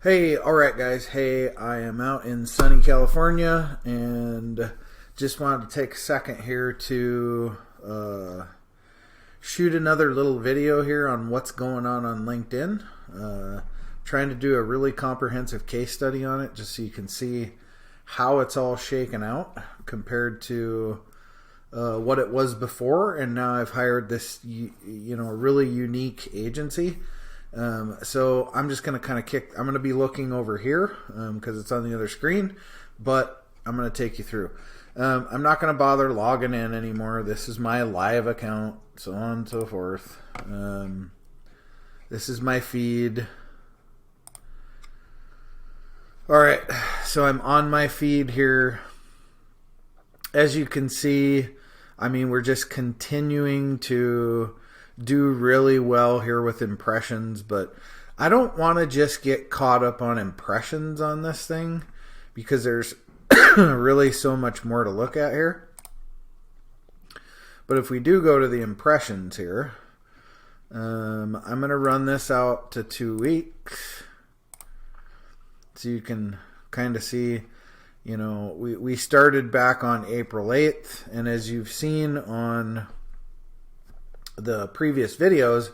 Hey, alright guys, hey, I am out in sunny California and just wanted to take a second here to shoot another little video here on what's going on LinkedIn. Trying to do a really comprehensive case study on it just so you can see how it's all shaken out compared to what it was before, and now I've hired this really unique agency. So I'm just going to I'm going to be looking over here because it's on the other screen, but I'm going to take you through. I'm not going to bother logging in anymore. This is my live account, so on and so forth. This is my feed. Alright, so I'm on my feed here. As you can see, I mean, we're just continuing to do really well here with impressions, but I don't want to just get caught up on impressions on this thing because there's really so much more to look at here. But if we do go to the impressions here, I'm going to run this out to 2 weeks so you can kind of see, we started back on April 8th, and as you've seen on the previous videos,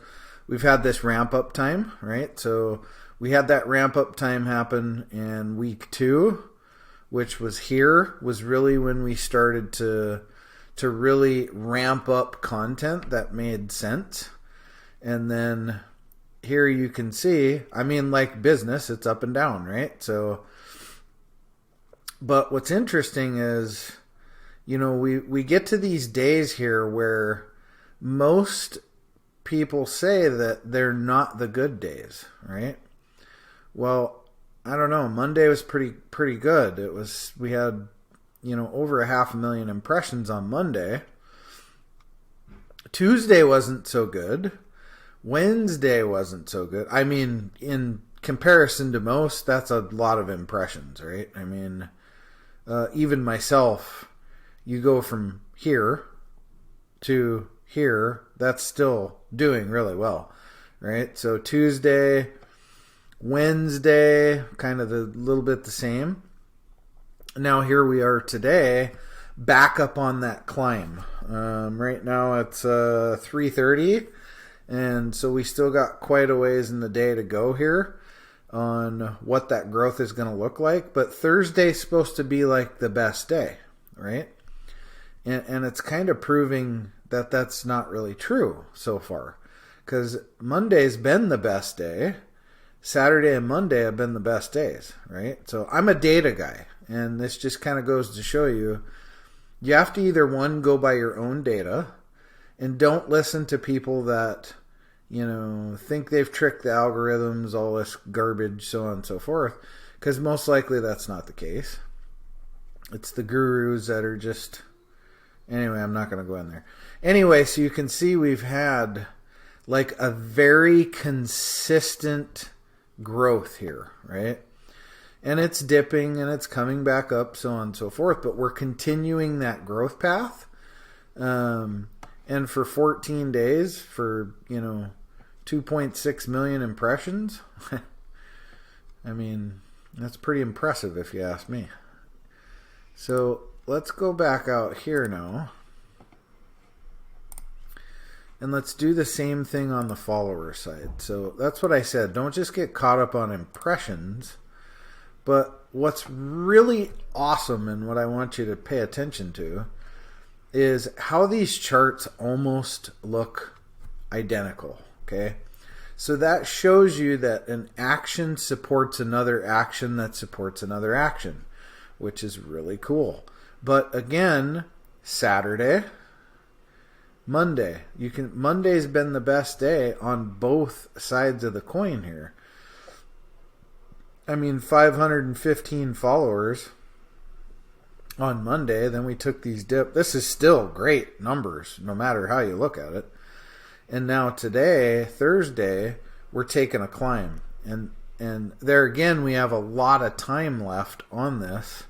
we've had this ramp up time, right? So we had that ramp up time happen in week 2, which was really when we started to really ramp up content that made sense. And then here you can see, I mean, like business, it's up and down, right? So, but what's interesting is, we get to these days here where most people say that they're not the good days, right? Well, I don't know. Monday was pretty good. We had, over 500,000 impressions on Monday. Tuesday wasn't so good. Wednesday wasn't so good. I mean, in comparison to most, that's a lot of impressions, right? I mean, even myself, you go from here to here, that's still doing really well, right? So Tuesday, Wednesday, kind of a little bit the same. Now here we are today, back up on that climb. Right now it's 3:30, and so we still got quite a ways in the day to go here on what that growth is going to look like. But Thursday's supposed to be like the best day, right? And it's kind of proving that that's not really true so far, because Monday's been the best day. Saturday and Monday have been the best days, right? So I'm a data guy, and this just kind of goes to show you have to either, one, go by your own data, and don't listen to people that think they've tricked the algorithms, all this garbage, so on and so forth, because most likely that's not the case. It's the gurus that are just... Anyway, I'm not going to go in there. Anyway, so you can see we've had like a very consistent growth here, right? And it's dipping and it's coming back up, so on and so forth, but we're continuing that growth path. And for 14 days, for, 2.6 million impressions, I mean, that's pretty impressive if you ask me. So let's go back out here now. And let's do the same thing on the follower side. So that's what I said. Don't just get caught up on impressions. But what's really awesome and what I want you to pay attention to is how these charts almost look identical. Okay? So that shows you that an action supports another action that supports another action, which is really cool. But again, Saturday, Monday. Monday's been the best day on both sides of the coin here. I mean, 515 followers on Monday. Then we took these dips. This is still great numbers, no matter how you look at it. And now today, Thursday, we're taking a climb. And there again, we have a lot of time left on this.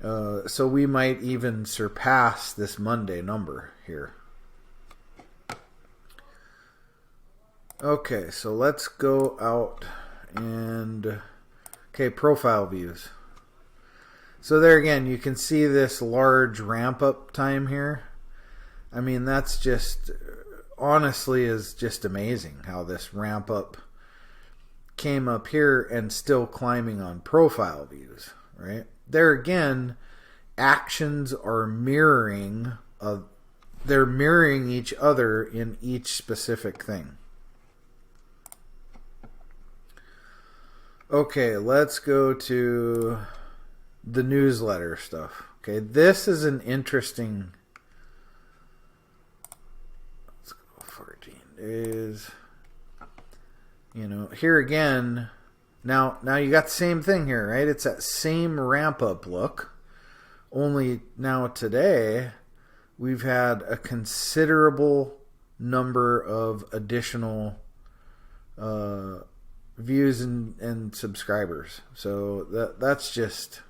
So we might even surpass this Monday number here. Okay, so let's go out and okay, profile views. So there again, you can see this large ramp up time here. I mean, that's just, honestly, is just amazing how this ramp up came up here and still climbing on profile views, right? There again, actions are mirroring, they're mirroring each other in each specific thing. Okay, let's go to the newsletter stuff. Okay, this is an interesting, let's go 14 days. You know, here again, now you got the same thing here, right? It's that same ramp up look. Only now today, we've had a considerable number of additional views and subscribers. So that's just,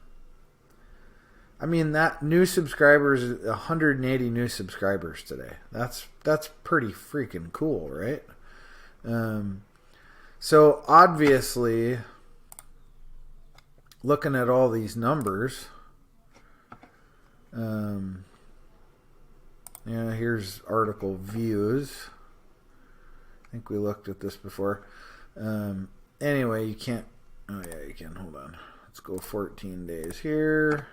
I mean, that new subscribers, 180 new subscribers today. That's pretty freaking cool, right? So obviously, looking at all these numbers, yeah, here's article views. I think we looked at this before. Anyway, you can't, oh yeah, you can, hold on. Let's go 14 days here.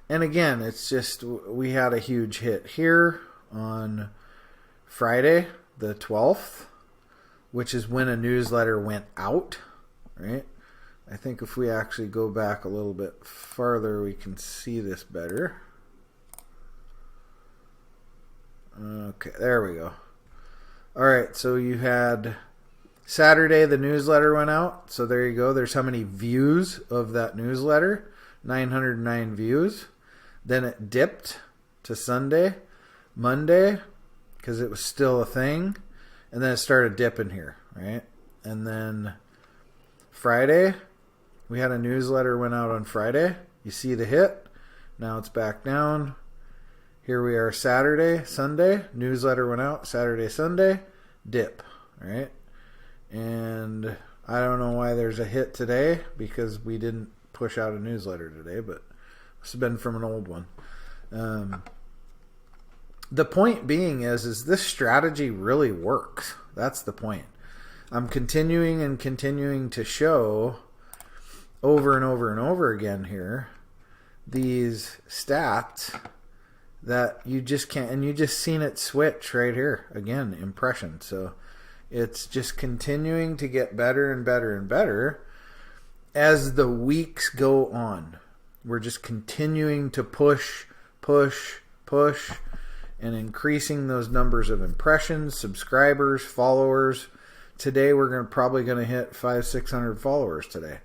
And again, it's just, we had a huge hit here on Friday, the 12th, which is when a newsletter went out, right? I think if we actually go back a little bit farther, we can see this better. Okay, there we go. All right, so you had Saturday, the newsletter went out. So there you go. There's how many views of that newsletter. 909 views. Then it dipped to Sunday, Monday, because it was still a thing. And then it started dipping here, right? And then Friday, we had a newsletter went out on Friday. You see the hit. Now it's back down. Here we are Saturday, Sunday. Newsletter went out Saturday, Sunday. Dip, right? And I don't know why there's a hit today, because we didn't push out a newsletter today, but it's been from an old one. The point being is this strategy really works. That's the point. I'm continuing to show over and over and over again here these stats that you just can't, and you just seen it switch right here again, impression. So it's just continuing to get better and better and better as the weeks go on. We're just continuing to push and increasing those numbers of impressions, subscribers, followers. Today we're probably going to hit 500-600 followers today.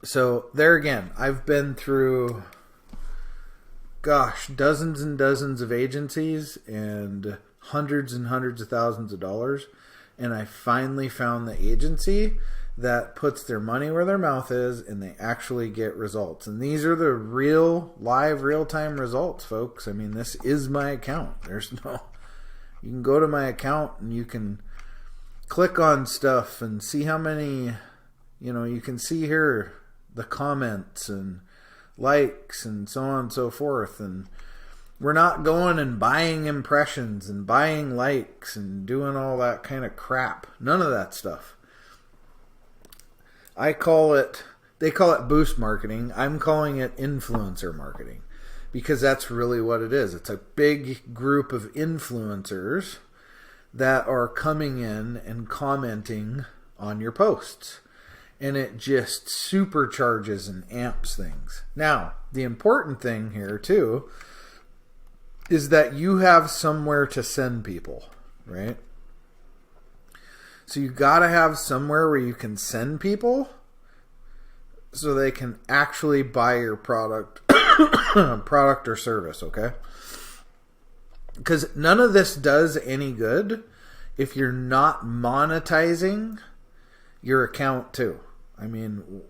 So there again, I've been through, gosh, dozens and dozens of agencies and hundreds of thousands of dollars, and I finally found the agency that puts their money where their mouth is and they actually get results. And these are the real, live, real-time results, folks. I mean, this is my account. There's no, you can go to my account and you can click on stuff and see how many, you can see here the comments and likes and so on and so forth. And we're not going and buying impressions and buying likes and doing all that kind of crap. None of that stuff. They call it boost marketing. I'm calling it influencer marketing, because that's really what it is. It's a big group of influencers that are coming in and commenting on your posts. And it just supercharges and amps things. Now, the important thing here too is that you have somewhere to send people, right? So you got to have somewhere where you can send people so they can actually buy your product or service, okay? Because none of this does any good if you're not monetizing your account too. I mean,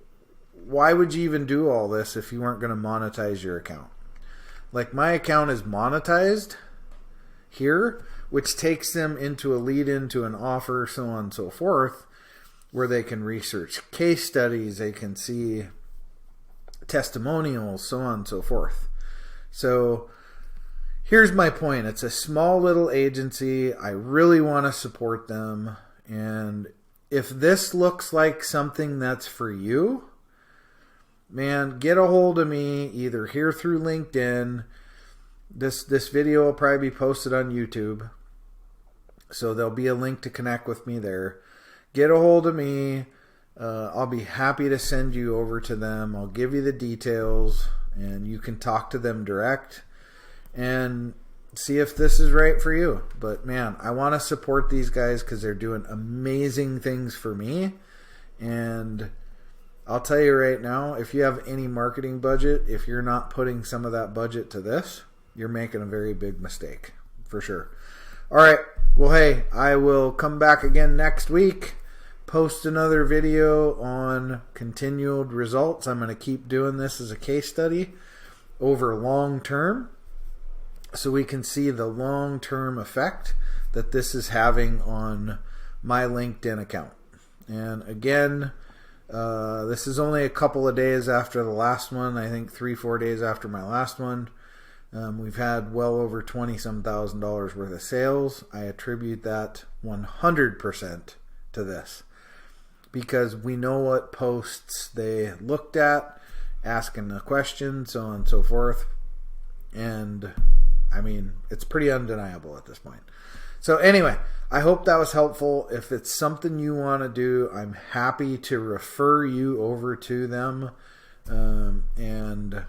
why would you even do all this if you weren't going to monetize your account? Like, my account is monetized here which takes them into a lead into an offer, so on and so forth, where they can research case studies, they can see testimonials, so on and so forth. So here's my point. It's a small little agency. I really want to support them. And if this looks like something that's for you, man, get a hold of me either here through LinkedIn. This video will probably be posted on YouTube, so there'll be a link to connect with me there. Get a hold of me. I'll be happy to send you over to them. I'll give you the details, and you can talk to them direct and see if this is right for you. But man, I want to support these guys because they're doing amazing things for me. And I'll tell you right now, if you have any marketing budget, if you're not putting some of that budget to this, you're making a very big mistake, for sure. All right. Well, hey, I will come back again next week, post another video on continued results. I'm going to keep doing this as a case study over long term, so we can see the long-term effect that this is having on my LinkedIn account. And again, this is only a couple of days after the last one. I think 3-4 days after my last one. We've had well over $20-some thousand worth of sales. I attribute that 100% to this, because we know what posts they looked at, asking the question, so on and so forth. And I mean, it's pretty undeniable at this point. So anyway, I hope that was helpful. If it's something you want to do, I'm happy to refer you over to them and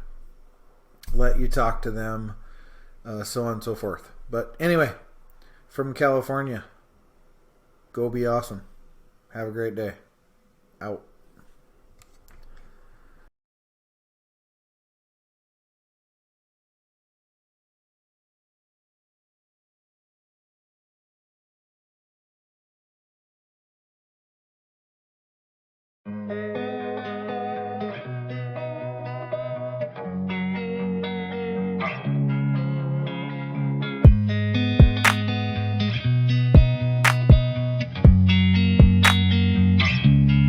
let you talk to them, so on and so forth. But anyway, from California, go be awesome. Have a great day. Out.